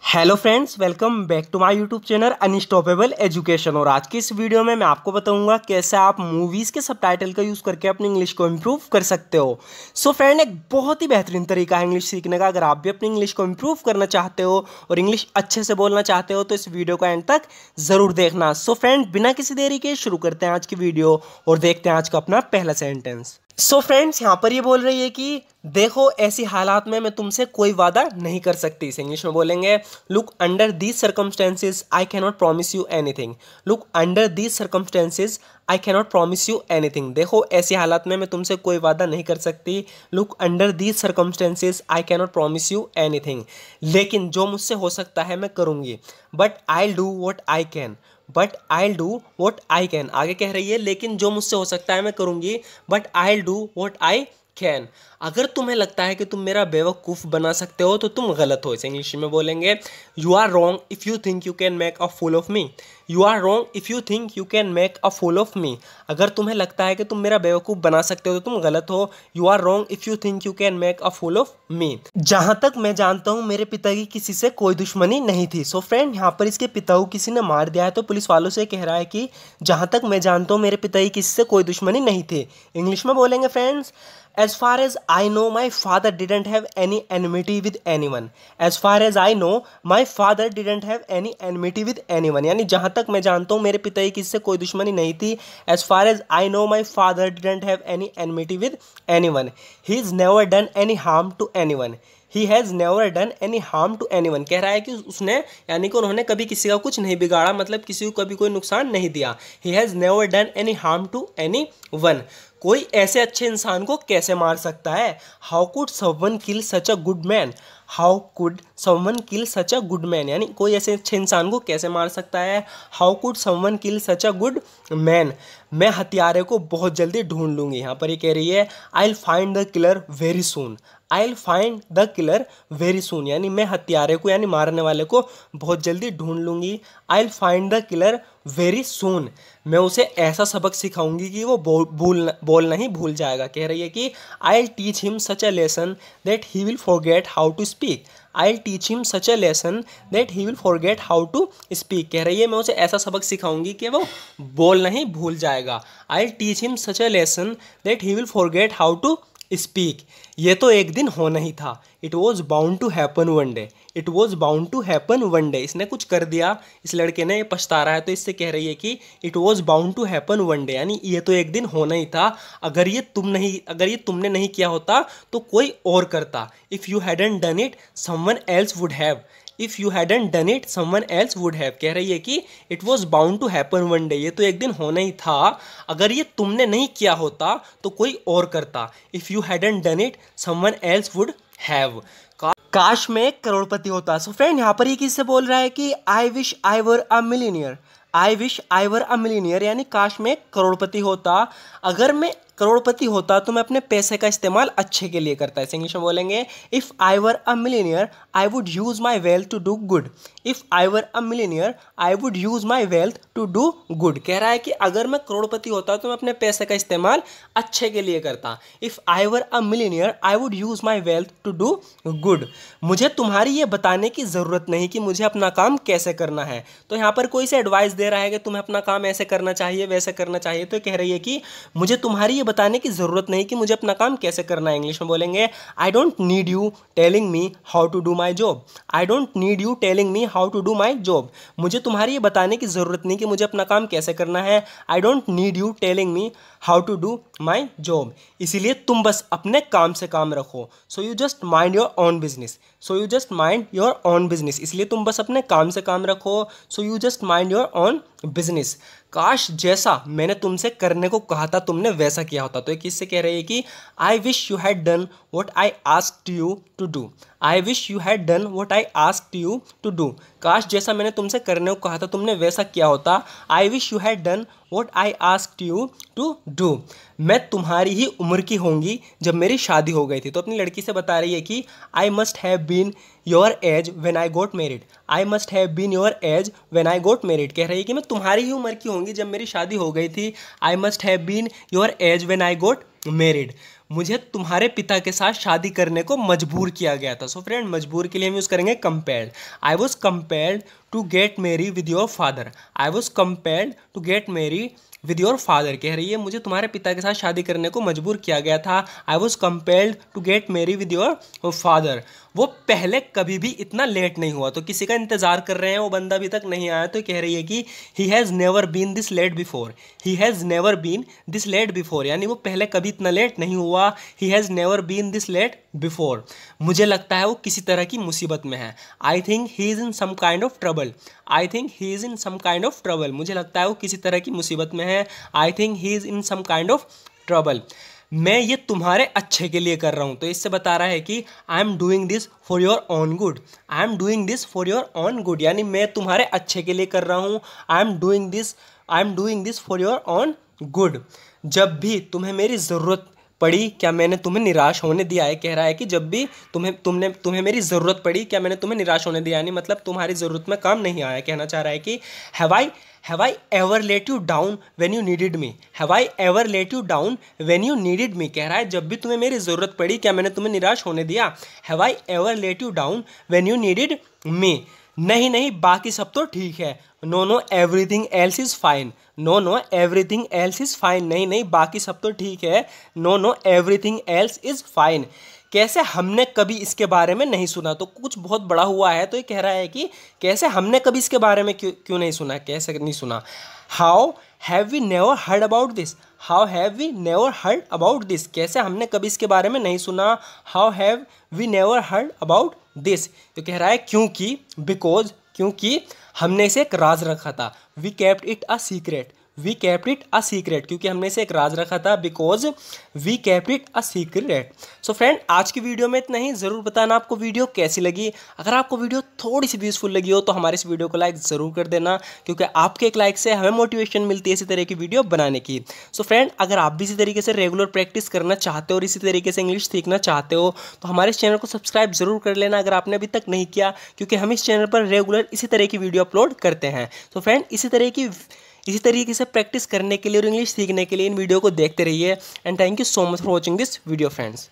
Hello friends, welcome back to my YouTube channel unstoppable education. और आज की इस वीडियो में मैं आपको बताऊंगा कैसे आप मूवीज़ के सबटाइटल का यूज़ करके अपनी इंग्लिश को इम्प्रूव कर सकते हो। सो फ्रेंड, एक बहुत ही बेहतरीन तरीका है इंग्लिश सीखने का। अगर आप भी अपनी इंग्लिश को इम्प्रूव करना चाहते हो और इंग्लिश अच्छे से बोलना चाहते हो तो इस वीडियो को एंड तक ज़रूर देखना। सो फ्रेंड, बिना किसी देरी के शुरू करते हैं आज की वीडियो और देखते हैं आज का अपना पहला सेंटेंस। सो फ्रेंड्स, यहाँ पर ये बोल रही है कि देखो ऐसी हालात में मैं तुमसे कोई वादा नहीं कर सकती। इसे इंग्लिश में बोलेंगे, look under these circumstances I can not promise you anything. Look under these circumstances I can not promise you anything. देखो ऐसी हालात में मैं तुमसे कोई वादा नहीं कर सकती। Look under these circumstances I can not promise you anything. लेकिन जो मुझसे हो सकता है मैं करूँगी। But I do what I can. But I do what I can. आगे कह रही है लेकिन जो मुझसे हो सकता है मैं करूँगी, but I do what I can. अगर तुम्हें लगता है कि तुम मेरा बेवकूफ़ बना सकते हो तो तुम गलत हो। इसे इंग्लिश में बोलेंगे, you are wrong if you think you can make a fool of me. You are wrong if you think you can make a fool of me. अगर तुम्हें लगता है कि तुम मेरा बेवकूफ़ बना सकते हो तो तुम गलत हो। You are wrong if you think you can make a fool of me. जहाँ तक मैं जानता हूँ मेरे पिता की किसी से कोई दुश्मनी नहीं थी। सो फ्रेंड, यहाँ पर इसके पिता को किसी ने मार दिया है तो पुलिस वालों से कह रहा है कि जहाँ तक मैं जानता हूँ मेरे पिता की किसी से कोई दुश्मनी नहीं थी। इंग्लिश में बोलेंगे friends, as far as I know my father didn't have any enmity with anyone. As far as I know my father didn't have any enmity with anyone. यानी जहाँ तक मैं जानता हूँ मेरे पिता की किसी से कोई दुश्मनी नहीं थी। As far as I know my father didn't have any enmity with anyone. He's never done any harm to anyone. He has never done any harm to anyone. कह रहा है कि उसने यानी कि उन्होंने कभी किसी का कुछ नहीं बिगाड़ा, मतलब किसी को कभी कोई नुकसान नहीं दिया। He has never done any harm to anyone. कोई ऐसे अच्छे इंसान को कैसे मार सकता है? How could someone kill such a good man? How could someone kill such a good man? यानी कोई ऐसे अच्छे इंसान को कैसे मार सकता है? How could someone kill such a good man? मैं हत्यारे को बहुत जल्दी ढूंढ लूँगी। यहाँ पर ये कह रही है, I'll find the killer very soon. I'll find the killer very soon. यानी मैं हत्यारे को यानी मारने वाले को बहुत जल्दी ढूंढ लूँगी। I'll find the killer very soon. मैं उसे ऐसा सबक सिखाऊंगी कि वो बोलना ही भूल जाएगा। कह रही है कि I'll teach him such a lesson that he will forget how to speak. I'll teach him such a lesson that he will forget how to speak. कह रही है मैं उसे ऐसा सबक सिखाऊंगी कि वो बोलना ही भूल जाएगा। I'll teach him such a lesson that he will forget how to speak. ये तो एक दिन होना ही था। It was bound to happen one day. It was bound to happen one day. इसने कुछ कर दिया, इस लड़के ने, ये पछता रहा है तो इससे कह रही है कि it was bound to happen one day, यानी ये तो एक दिन होना ही था। अगर ये तुमने नहीं किया होता तो कोई और करता। If you hadn't done it someone else would have. If you hadn't done it someone else would have. कह रही है कि it was bound to happen one day, ये तो एक दिन होना ही था। अगर ये तुमने नहीं किया होता तो कोई और करता। If you hadn't done it someone else would have. काश मैं एक करोड़पति होता। सो फ्रेंड, यहाँ पर ये किससे बोल रहा है कि I wish I were a millionaire. I wish I were a millionaire यानी काश मैं करोड़पति होता। अगर मैं करोड़पति होता तो मैं अपने पैसे का इस्तेमाल अच्छे के लिए करता। इसे इंग्लिश में बोलेंगे, if I were a millionaire I would use my wealth to do good. If I were a millionaire I would use my wealth to do good. कह रहा है कि अगर मैं करोड़पति होता तो मैं अपने पैसे का इस्तेमाल अच्छे के लिए करता। If I were a millionaire I would use my wealth to do good. मुझे तुम्हारी ये बताने की ज़रूरत नहीं कि मुझे अपना काम कैसे करना है। तो यहाँ पर कोई से एडवाइस दे रहा है कि तुम्हें अपना काम ऐसे करना चाहिए, वैसे करना चाहिए। तो कह रही है कि मुझे तुम्हारी ये बताने की ज़रूरत नहीं कि मुझे अपना काम कैसे करना है। इंग्लिश में बोलेंगे, I don't need you telling me how to do my job. I don't need you telling me how to do my job. मुझे तुम्हारी ये बताने की ज़रूरत नहीं कि मुझे अपना काम कैसे करना है। I don't need you telling me how to do my job. इसीलिए तुम बस अपने काम से काम रखो। So you just mind your own business. So you just mind your own business. इसलिए तुम बस अपने काम से काम रखो। So you just mind your own business. काश जैसा मैंने तुमसे करने को कहा था तुमने वैसा किया होता। तो एक किससे कह रही है कि I wish you had done what I asked you to do. I wish you had done what I asked you to do. काश जैसा मैंने तुमसे करने को कहा था तुमने वैसा किया होता। I wish you had done what I asked you to do. मैं तुम्हारी ही उम्र की होंगी जब मेरी शादी हो गई थी। तो अपनी लड़की से बता रही है कि I must have been your age when I got married. I must have been your age when I got married. कह रही है कि मैं तुम्हारी ही उम्र की होंगी जब मेरी शादी हो गई थी। I must have been your age when I got married. मुझे तुम्हारे पिता के साथ शादी करने को मजबूर किया गया था। सो फ्रेंड, मजबूर के लिए हम यूज़ करेंगे compelled. I was compelled to get marry with your father. I was compelled to get marry with your father कह रही है मुझे तुम्हारे पिता के साथ शादी करने को मजबूर किया गया था। I was compelled to get marry with your father. वो पहले कभी भी इतना लेट नहीं हुआ, तो किसी का इंतजार कर रहे हैं, वो बंदा अभी तक नहीं आया, तो कह रही है कि he has never been this late before. He has never been this late before, यानी वो पहले कभी इतना लेट नहीं हुआ। He has never been this late before. मुझे लगता है वो किसी तरह की मुसीबत में है। I think he is in some kind of trouble. I think he is in some kind of trouble. मुझे लगता है वो किसी तरह की मुसीबत में है। I think he is in some kind of trouble. मैं ये तुम्हारे अच्छे के लिए कर रहा हूँ, तो इससे बता रहा है कि I am doing this for your on good. I am doing this for your on good, यानी मैं तुम्हारे अच्छे के लिए कर रहा हूँ। I am doing this for your on good. जब भी तुम्हें मेरी ज़रूरत पड़ी, क्या मैंने तुम्हें निराश होने दिया है। कह रहा है कि जब भी तुम्हें मेरी ज़रूरत पड़ी, क्या मैंने तुम्हें निराश होने दिया, यानी मतलब तुम्हारी ज़रूरत में काम नहीं आया। कहना चाह रहा है कि have I ever let you down when you needed me. Have I ever let you down when you needed मी। कह रहा है जब भी तुम्हें मेरी ज़रूरत पड़ी, क्या मैंने तुम्हें निराश होने दिया। Have I ever let you down when you needed मी। नहीं नहीं, बाकी सब तो ठीक है। Know everything else is fine. Know everything else is fine. नहीं नहीं, बाकी सब तो ठीक है। Know everything else is fine. कैसे हमने कभी इसके बारे में नहीं सुना, तो कुछ बहुत बड़ा हुआ है, तो ये कह रहा है कि कैसे हमने कभी इसके बारे में क्यों नहीं सुना, कैसे नहीं सुना। How have we never heard about this. How have we never heard about this, कैसे हमने कभी इसके बारे में नहीं सुना। How have we never heard about this, तो कह रहा है क्योंकि, बिकॉज, क्योंकि हमने इसे एक राज रखा था। We kept it a secret. We kept it a secret, क्योंकि हमने इसे एक राज रखा था। Because we kept it a secret. So friend, आज की वीडियो में इतना ही। ज़रूर बताना आपको वीडियो कैसी लगी। अगर आपको वीडियो थोड़ी सी भी यूज़फुल लगी हो तो हमारे इस वीडियो को लाइक ज़रूर कर देना, क्योंकि आपके एक लाइक से हमें मोटिवेशन मिलती है इसी तरह की वीडियो बनाने की। सो फ्रेंड, अगर आप भी इसी तरीके से रेगुलर प्रैक्टिस करना चाहते हो और इसी तरीके से इंग्लिश सीखना चाहते हो तो हमारे इस चैनल को सब्सक्राइब ज़रूर कर लेना अगर आपने अभी तक नहीं किया, क्योंकि हम इस चैनल पर रेगुलर इसी तरह की वीडियो अपलोड करते हैं। तो फ्रेंड, इसी तरीके से प्रैक्टिस करने के लिए और इंग्लिश सीखने के लिए इन वीडियो को देखते रहिए। And thank you so much for watching this video friends.